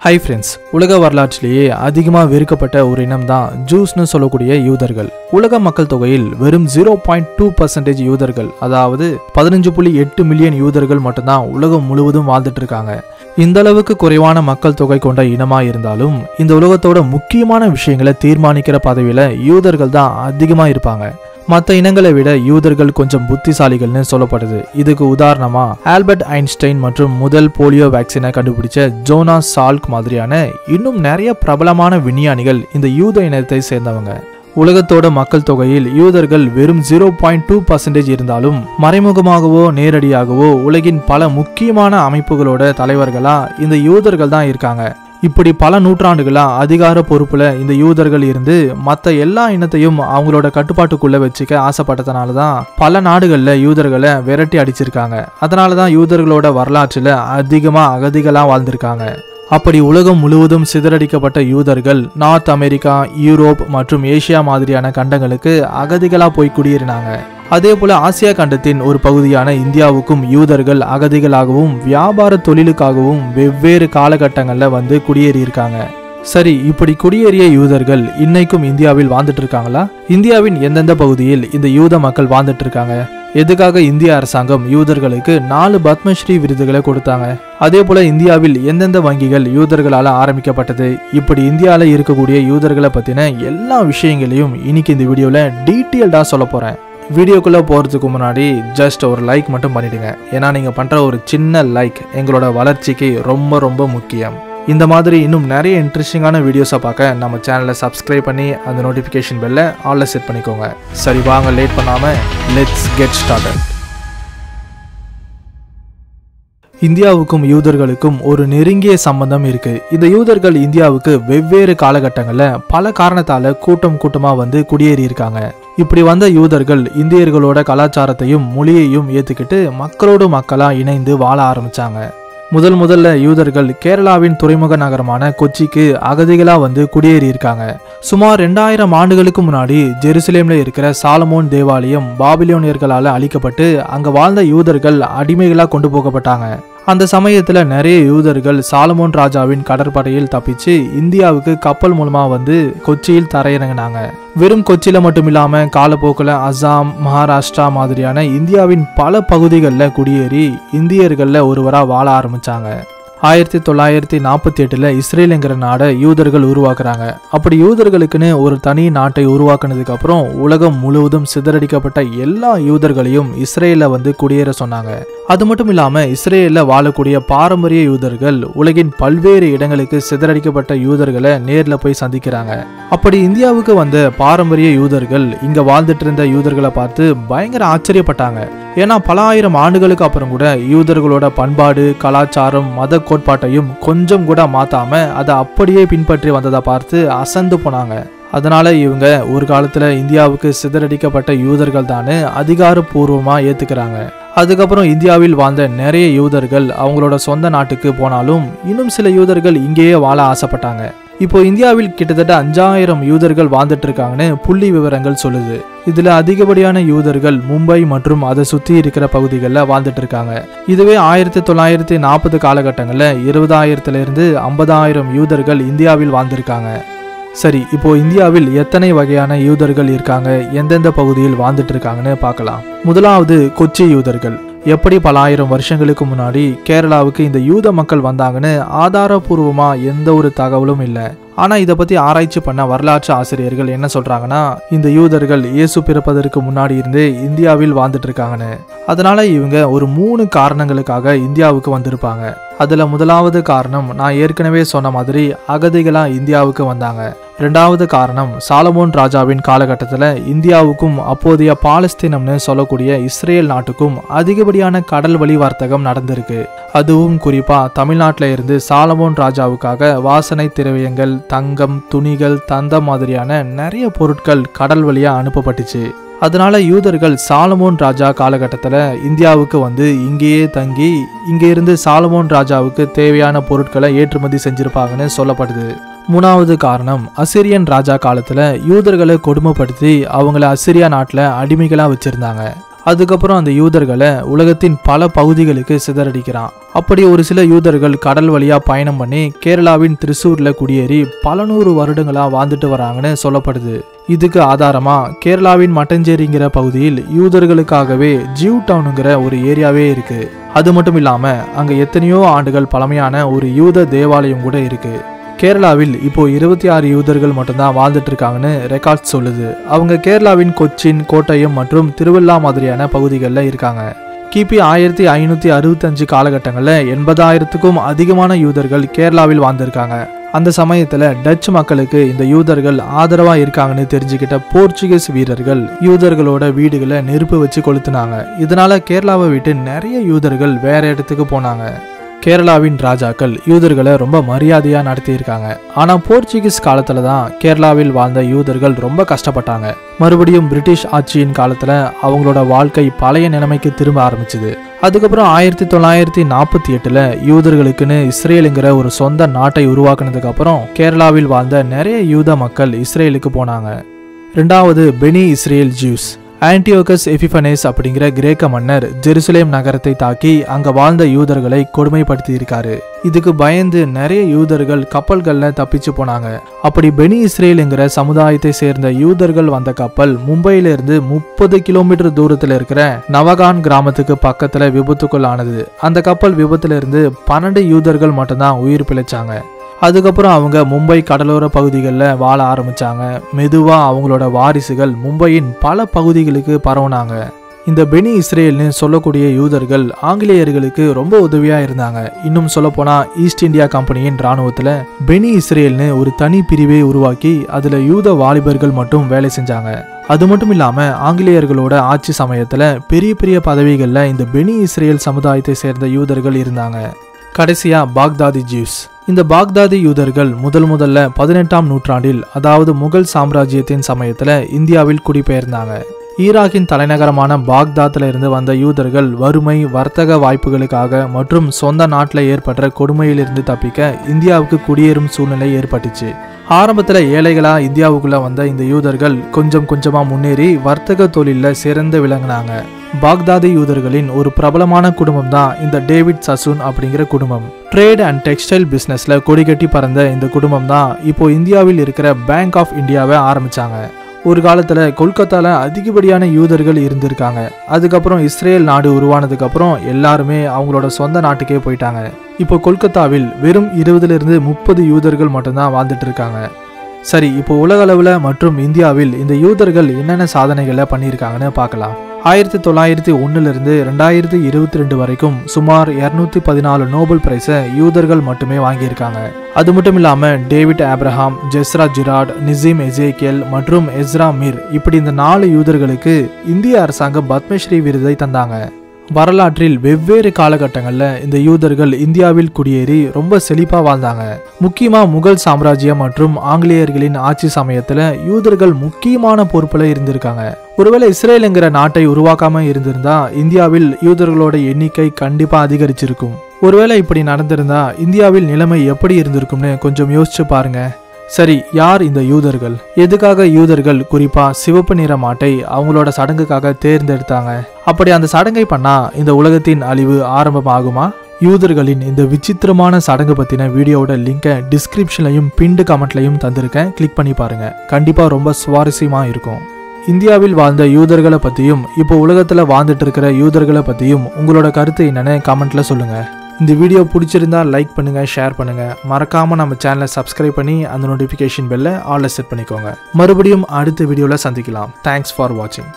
Hi friends, உலக வரலாற்றிலேயே அதிகமாக வெறுக்கப்பட்ட ஒரு இனம் தான் ஜூஸ்னு சொல்லக்கூடிய யூதர்கள். உலக மக்கள் தொகையில் வெறும் 0.2% யூதர்கள், அதாவது 15.8 மில்லியன் யூதர்கள் மட்டும்தான் உலகம் முழுவதும் வாழ்ந்துட்டு இருக்காங்க. இந்த அளவுக்கு குறைவான மக்கள் தொகை கொண்ட இனமா இருந்தாலும் இந்த உலகத்தோட முக்கியமான விஷயங்களை தீர்மானிக்கிற பதவியில யூதர்கள் தான் அதிகமா இருப்பாங்க. மற்ற இனங்களை விட யூதர்கள் கொஞ்சம் புத்திசாலிகள்னு சொல்லப்படுது. இதுக்கு உதாரணமா ஆல்பர்ட் ஐன்ஸ்டைன் மற்றும் முதல் போலியோ வேக்சினை கண்டுபிடிச்ச ஜோனாஸ் சால்க் மாதிரியான இன்னும் நிறைய பிரபலமான விஞ்ஞானிகள் இந்த யூத இனத்தை சேர்ந்தவங்க. உலகத்தோட மக்கள் தொகையில் யூதர்கள் வெறும் 0.2% இருந்தாலும் மறைமுகமாகவோ நேரடியாகவோ உலகின் பல முக்கியமான அமைப்புகளோட தலைவர்களா இந்த யூதர்கள் தான் இருக்காங்க. இப்படி பல நூற்றாண்டுகளா அதிகார பொறுப்புல இந்த யூதர்கள் இருந்து மற்ற எல்லா இனத்தையும் அவங்களோட கட்டுப்பாட்டுக்குள்ள வச்சுக்க ஆசைப்பட்டதுனாலதான் பல நாடுகள்ல யூதர்களை விரட்டி அடிச்சிருக்காங்க. அதனாலதான் யூதர்களோட வரலாற்றுல அதிகமா அகதிகளா வாழ்ந்திருக்காங்க. அப்படி உலகம் முழுவதும் சிதறடிக்கப்பட்ட யூதர்கள் நார்த் அமெரிக்கா, யூரோப் மற்றும் ஏசியா மாதிரியான கண்டங்களுக்கு அகதிகளா போய் குடியேறினாங்க. அதே போல ஆசியா கண்டத்தின் ஒரு பகுதியான இந்தியாவுக்கும் யூதர்கள் அகதிகளாகவும் வியாபார தொழிலுக்காகவும் வெவ்வேறு காலகட்டங்கள்ல வந்து குடியேறியிருக்காங்க. சரி, இப்படி குடியேறிய யூதர்கள் இன்னைக்கும் இந்தியாவில் வாழ்ந்துட்டு இருக்காங்களா? இந்தியாவின் எந்தெந்த பகுதியில் இந்த யூத மக்கள் வாழ்ந்துட்டு இருக்காங்க? எதுக்காக இந்திய அரசாங்கம் யூதர்களுக்கு 4 பத்மஸ்ரீ விருதுகளை கொடுத்தாங்க? அதே போல இந்தியாவில் எந்தெந்த வங்கிகள் யூதர்களால ஆரம்பிக்கப்பட்டது? இப்படி இந்தியாவில் இருக்கக்கூடிய யூதர்களை பத்தின எல்லா விஷயங்களையும் இன்னைக்கு இந்த வீடியோல டீட்டெயில்டா சொல்ல போறேன். வீடியோக்குள்ள போறதுக்கு முன்னாடி ஜஸ்ட் ஒரு லைக் மட்டும் பண்ணிடுங்க. ஏன்னா நீங்க பண்ற ஒரு சின்ன லைக் எங்களோட வளர்ச்சிக்கு ரொம்ப ரொம்ப முக்கியம். இந்த மாதிரி இன்னும் நிறைய இன்ட்ரெஸ்டிங்கான வீடியோஸை பார்க்க நம்ம சேனலை சப்ஸ்கிரைப் பண்ணி அந்த நோட்டிஃபிகேஷன் பெல்லை ஆல்ல செட் பண்ணிக்கோங்க. சரி, வாங்க லேட் பண்ணாம லெட்ஸ் கெட் ஸ்டார்டட். இந்தியாவுக்கும் யூதர்களுக்கும் ஒரு நெருங்கிய சம்பந்தம் இருக்கு. இந்த யூதர்கள் இந்தியாவுக்கு வெவ்வேறு காலகட்டங்களில் பல காரணத்தால கூட்டமா வந்து குடியேறி இருக்காங்க. இப்படி வந்த யூதர்கள் இந்தியர்களோட கலாச்சாரத்தையும் மொழியையும் ஏத்துக்கிட்டு மக்களோடு மக்களா இணைந்து வாழ ஆரம்பிச்சாங்க. முதல்ல யூதர்கள் கேரளாவின் துறைமுக நகரமான கொச்சிக்கு அகதிகளா வந்து குடியேறி இருக்காங்க. சுமார் 2000 ஆண்டுகளுக்கு முன்னாடி ஜெருசலேம்ல இருக்கிற சாலமோன் தேவாலயம் பாபிலோனியர்களால அழிக்கப்பட்டு அங்க வாழ்ந்த யூதர்கள் அடிமைகளா கொண்டு போகப்பட்டாங்க. அந்த சமயத்துல நிறைய யூதர்கள் சாலமோன் ராஜாவின் கடற்படையில் தப்பிச்சு இந்தியாவுக்கு கப்பல் மூலமா வந்து கொச்சியில் தரையிறங்கினாங்க. வெறும் கொச்சியில மட்டும் இல்லாம காலப்போக்கில் அசாம், மகாராஷ்டிரா மாதிரியான இந்தியாவின் பல பகுதிகளில் குடியேறி இந்தியர்கள்ல ஒருவரா வாழ ஆரம்பிச்சாங்க. 1948 இஸ்ரேலுங்கிற நாடை யூதர்கள் உருவாக்குறாங்க. அப்படி யூதர்களுக்குன்னு ஒரு தனி நாட்டை உருவாக்குனதுக்கு அப்புறம் உலகம் முழுவதும் சிதறடிக்கப்பட்ட எல்லா யூதர்களையும் இஸ்ரேல வந்து குடியேற சொன்னாங்க. அது மட்டும் இல்லாம இஸ்ரேல்ல வாழக்கூடிய பாரம்பரிய யூதர்கள் உலகின் பல்வேறு இடங்களுக்கு சிதறடிக்கப்பட்ட யூதர்களை நேர்ல போய் சந்திக்கிறாங்க. அப்படி இந்தியாவுக்கு வந்த பாரம்பரிய யூதர்கள் இங்க வாழ்ந்துட்டு இருந்த யூதர்களை பார்த்து பயங்கர ஆச்சரியப்பட்டாங்க. ஏன்னா பல ஆயிரம் ஆண்டுகளுக்கு அப்புறம் கூட யூதர்களோட பண்பாடு, கலாச்சாரம், மத கோட்பாட்டையும் கொஞ்சம் கூட மாத்தாம அதை அப்படியே பின்பற்றி வந்ததை பார்த்து அசந்து போனாங்க. அதனால இவங்க ஒரு காலத்துல இந்தியாவுக்கு சிதறடிக்கப்பட்ட யூதர்கள் தானே அதிகாரப்பூர்வமா ஏத்துக்கிறாங்க. அதுக்கப்புறம் இந்தியாவில் வாழ்ந்த நிறைய யூதர்கள் அவங்களோட சொந்த நாட்டுக்கு போனாலும் இன்னும் சில யூதர்கள் இங்கேயே வாழ ஆசைப்பட்டாங்க. இப்போ இந்தியாவில் கிட்டத்தட்ட 5000 யூதர்கள் வாழ்ந்துட்டு இருக்காங்கன்னு புள்ளி விவரங்கள் சொல்லுது. இதுல அதிகப்படியான யூதர்கள் மும்பை மற்றும் அதை சுத்தி இருக்கிற பகுதிகளில் வாழ்ந்துட்டு இருக்காங்க. இதுவே 1940 காலகட்டங்களில் 20,000 50,000 யூதர்கள் இந்தியாவில் வாழ்ந்திருக்காங்க. சரி, இப்போ இந்தியாவில் எத்தனை வகையான யூதர்கள் இருக்காங்க, எந்தெந்த பகுதியில் வாழ்ந்துட்டு இருக்காங்கன்னு பார்க்கலாம். முதலாவது கொச்சி யூதர்கள். எப்படி பல ஆயிரம் வருஷங்களுக்கு முன்னாடி கேரளாவுக்கு இந்த யூத மக்கள் வந்தாங்கன்னு ஆதாரபூர்வமா எந்த ஒரு தகவலும் இல்லை. ஆனா இதை பத்தி ஆராய்ச்சி பண்ண வரலாற்று ஆசிரியர்கள் என்ன சொல்றாங்கன்னா, இந்த யூதர்கள் இயேசு பிறப்பதற்கு முன்னாடி இருந்தே இந்தியாவில் வாழ்ந்துட்டு இருக்காங்கன்னு. அதனால இவங்க ஒரு 3 காரணங்களுக்காக இந்தியாவுக்கு வந்திருப்பாங்க. அதுல முதலாவது காரணம் நான் ஏற்கனவே சொன்ன மாதிரி அகதிகளா இந்தியாவுக்கு வந்தாங்க. 2வது காரணம் சாலமோன் ராஜாவின் காலகட்டத்துல இந்தியாவுக்கும் அப்போதைய பாலஸ்தீனம்னு சொல்லக்கூடிய இஸ்ரேல் நாட்டுக்கும் அதிகப்படியான கடல் வழி வர்த்தகம் நடந்திருக்கு. அதுவும் குறிப்பா தமிழ்நாட்டில இருந்து சாலமோன் ராஜாவுக்காக வாசனை திரவியங்கள், தங்கம், துணிகள், தந்தம் மாதிரியான நிறைய பொருட்கள் கடல் வழியா அனுப்பப்பட்டுச்சு. அதனால யூதர்கள் சாலமோன் ராஜா காலகட்டத்துல இந்தியாவுக்கு வந்து இங்கேயே தங்கி இங்க இருந்து சாலமோன் ராஜாவுக்கு தேவையான பொருட்களை ஏற்றுமதி செஞ்சிருப்பாங்கன்னு சொல்லப்படுது. 3வது காரணம் அசிரியன் ராஜா காலத்துல யூதர்களை கொடுமைப்படுத்தி அவங்கள அசிரியா நாட்டுல அடிமைகளா வச்சிருந்தாங்க. அதுக்கப்புறம் அந்த யூதர்களை உலகத்தின் பல பகுதிகளுக்கு சிதறடிக்கிறான். அப்படி ஒரு சில யூதர்கள் கடல் வழியா பயணம் பண்ணி கேரளாவின் திரிசூர்ல குடியேறி பல நூறு வருடங்களா வாழ்ந்துட்டு வராங்கன்னு சொல்லப்படுது. இதுக்கு ஆதாரமா கேரளாவின் மட்டஞ்சேரிங்கிற பகுதியில் யூதர்களுக்காகவே ஜியூ டவுனுங்கிற ஒரு ஏரியாவே இருக்கு. அது மட்டும் இல்லாம அங்க எத்தனையோ ஆண்டுகள் பழமையான ஒரு யூத தேவாலயம் கூட இருக்கு. கேரளாவில் இப்போ 26 யூதர்கள் மட்டும்தான் வாழ்ந்துட்டு இருக்காங்கன்னு ரெக்கார்ட்ஸ் சொல்லுது. அவங்க கேரளாவின் கொச்சின், கோட்டயம் மற்றும் திருவள்ளா மாதிரியான பகுதிகளில் இருக்காங்க. கிபி 1565 காலகட்டங்களில் 80,000க்கும் அதிகமான யூதர்கள் கேரளாவில் வாழ்ந்திருக்காங்க. அந்த சமயத்துல டச்சு மக்களுக்கு இந்த யூதர்கள் ஆதரவா இருக்காங்கன்னு தெரிஞ்சுக்கிட்ட போர்ச்சுகீஸ் வீரர்கள் யூதர்களோட வீடுகளை நெருப்பு வச்சு கொளுத்துனாங்க. இதனால கேரளாவை விட்டு நிறைய யூதர்கள் வேற இடத்துக்கு போனாங்க. கேரளாவின் ராஜாக்கள் யூதர்களை ரொம்ப மரியாதையா நடத்தி இருக்காங்க. ஆனா போர்ச்சுகீஸ் காலத்துல தான் கேரளாவில் வாழ்ந்த யூதர்கள் ரொம்ப கஷ்டப்பட்டாங்க. மறுபடியும் பிரிட்டிஷ் ஆட்சியின் காலத்துல அவங்களோட வாழ்க்கை பழைய நிலைமைக்கு திரும்ப ஆரம்பிச்சுது. அதுக்கப்புறம் 1948ல யூதர்களுக்குன்னு இஸ்ரேலுங்கிற ஒரு சொந்த நாட்டை உருவாக்குனதுக்கு அப்புறம் கேரளாவில் வாழ்ந்த நிறைய யூத மக்கள் இஸ்ரேலுக்கு போனாங்க. ரெண்டாவது பெனி இஸ்ரேல் ஜூஸ். ஆன்டியோகஸ் எபிஃபனேஸ் அப்படிங்கிற கிரேக்க மன்னர் ஜெருசலேம் நகரத்தை தாக்கி அங்க வாழ்ந்த யூதர்களை கொடுமைப்படுத்தி இருக்காரு. இதுக்கு பயந்து நிறைய யூதர்கள் கப்பல்கள்ல தப்பிச்சு போனாங்க. அப்படி பெனி இஸ்ரேலுங்கிற சமுதாயத்தை சேர்ந்த யூதர்கள் வந்த கப்பல் மும்பையில இருந்து 30 கிலோமீட்டர் தூரத்துல இருக்கிற நவகான் கிராமத்துக்கு பக்கத்துல விபத்துக்குள்ளானது. அந்த கப்பல் விபத்துல இருந்து 12 யூதர்கள் மட்டும்தான் உயிர் பிழைச்சாங்க. அதுக்கப்புறம் அவங்க மும்பை கடலோர பகுதிகளில் வாழ ஆரம்பிச்சாங்க. மெதுவா அவங்களோட வாரிசுகள் மும்பையின் பல பகுதிகளுக்கு பரவுனாங்க. இந்த பெனி இஸ்ரேல்னு சொல்லக்கூடிய யூதர்கள் ஆங்கிலேயர்களுக்கு ரொம்ப உதவியா இருந்தாங்க. இன்னும் சொல்ல போனா ஈஸ்ட் இந்தியா கம்பெனியின் ராணுவத்துல பெனி இஸ்ரேல்னு ஒரு தனி பிரிவை உருவாக்கி அதுல யூத வாலிபர்கள் மட்டும் வேலை செஞ்சாங்க. அது மட்டும் இல்லாம ஆங்கிலேயர்களோட ஆட்சி சமயத்துல பெரிய பெரிய பதவிகள்ல இந்த பெனி இஸ்ரேல் சமுதாயத்தை சேர்ந்த யூதர்கள் இருந்தாங்க. கடைசியா பாக்தாதி ஜூஸ். இந்த பாக்தாதி யூதர்கள் முதல்ல 18ஆம் நூற்றாண்டில், அதாவது முகல் சாம்ராஜ்யத்தின் சமயத்துல இந்தியாவில் குடிபெயர்ந்தாங்க. ஈராக்கின் தலைநகரமான பாக்தாத்ல இருந்து வந்த யூதர்கள் வறுமை, வர்த்தக வாய்ப்புகளுக்காக மற்றும் சொந்த நாட்டில் ஏற்பட்ட கொடுமையிலிருந்து தப்பிக்க இந்தியாவுக்கு குடியேறும் சூழ்நிலை ஏற்பட்டுச்சு. ஆரம்பத்துல ஏழைகளா இந்தியாவுக்குள்ள வந்த இந்த யூதர்கள் கொஞ்சம் கொஞ்சமா முன்னேறி வர்த்தக தொழில சிறந்து விளங்கினாங்க. பாக்தாதி யூதர்களின் ஒரு பிரபலமான குடும்பம் தான் இந்த டேவிட் சசூன் அப்படிங்கிற குடும்பம். ட்ரேட் அண்ட் டெக்ஸ்டைல் பிசினஸ்ல கொடிகட்டி பறந்த இந்த குடும்பம் தான் இப்போ இந்தியாவில் இருக்கிற பேங்க் ஆஃப் இந்தியாவை ஆரம்பிச்சாங்க. ஒரு காலத்துல கொல்கத்தால அதிகப்படியான யூதர்கள் இருந்திருக்காங்க. அதுக்கப்புறம் இஸ்ரேல் நாடு உருவானதுக்கு அப்புறம் எல்லாருமே அவங்களோட சொந்த நாட்டுக்கே போயிட்டாங்க. இப்போ கொல்கத்தாவில் வெறும் 20-30 யூதர்கள் மட்டும்தான் வாழ்ந்துட்டு இருக்காங்க. சரி, இப்போ உலக அளவுல மற்றும் இந்தியாவில் இந்த யூதர்கள் என்னென்ன சாதனைகளை பண்ணியிருக்காங்கன்னு பார்க்கலாம். 1901 2022 வரைக்கும் சுமார் 214 நோபல் பிரைஸை யூதர்கள் மட்டுமே வாங்கியிருக்காங்க. அது மட்டும் இல்லாம டேவிட் ஆப்ரஹாம், ஜெஸ்ரா ஜிராட், நிசீம் எசேக்கியல் மற்றும் எஸ்ரா மீர் இப்படி இந்த 4 யூதர்களுக்கு இந்திய அரசாங்கம் பத்மஸ்ரீ விருதை தந்தாங்க. வரலாற்றில் வெவ்வேறு காலகட்டங்களில் இந்த யூதர்கள் இந்தியாவில் குடியேறி ரொம்ப செழிப்பா வாழ்ந்தாங்க. முக்கியமா முகல் சாம்ராஜ்யம் மற்றும் ஆங்கிலேயர்களின் ஆட்சி சமயத்துல யூதர்கள் முக்கியமான பொறுப்புல இருந்திருக்காங்க. ஒருவேளை இஸ்ரேலுங்கிற நாட்டை உருவாக்காம இருந்திருந்தா இந்தியாவில் யூதர்களோட எண்ணிக்கை கண்டிப்பா அதிகரிச்சிருக்கும். ஒருவேளை இப்படி நடந்திருந்தா இந்தியாவில் நிலைமை எப்படி இருந்திருக்கும்னு கொஞ்சம் யோசிச்சு பாருங்க. சரி, யார் இந்த யூதர்கள்? எதுக்காக யூதர்கள் குறிப்பா சிவப்பு நிற மாட்டை அவங்களோட சடங்குக்காக தேர்ந்தெடுத்தாங்க? அப்படி அந்த சடங்கை பண்ணா இந்த உலகத்தின் அழிவு ஆரம்பமாகுமா? யூதர்களின் இந்த விசித்திரமான சடங்கு பத்தின வீடியோவோட லிங்கை டிஸ்கிரிப்ஷன்லையும் பின்டு கமெண்ட்லையும் தந்திருக்கேன். கிளிக் பண்ணி பாருங்க. கண்டிப்பா ரொம்ப சுவாரஸ்யமா இருக்கும். இந்தியாவில் வாழ்ந்த யூதர்களை பத்தியும் இப்போ உலகத்துல வாழ்ந்துட்டு இருக்கிற யூதர்களை பத்தியும் உங்களோட கருத்து என்னன்னு கமெண்ட்ல சொல்லுங்க. இந்த வீடியோ பிடிச்சிருந்தா லைக் பண்ணுங்க, ஷேர் பண்ணுங்க. மறக்காம நம்ம சேனலை சப்ஸ்கிரைப் பண்ணி அந்த நோட்டிஃபிகேஷன் பெல்லை ஆல்ல செட் பண்ணிக்கோங்க. மறுபடியும் அடுத்த வீடியோல சந்திக்கலாம். தேங்க்ஸ் ஃபார் வாட்சிங்.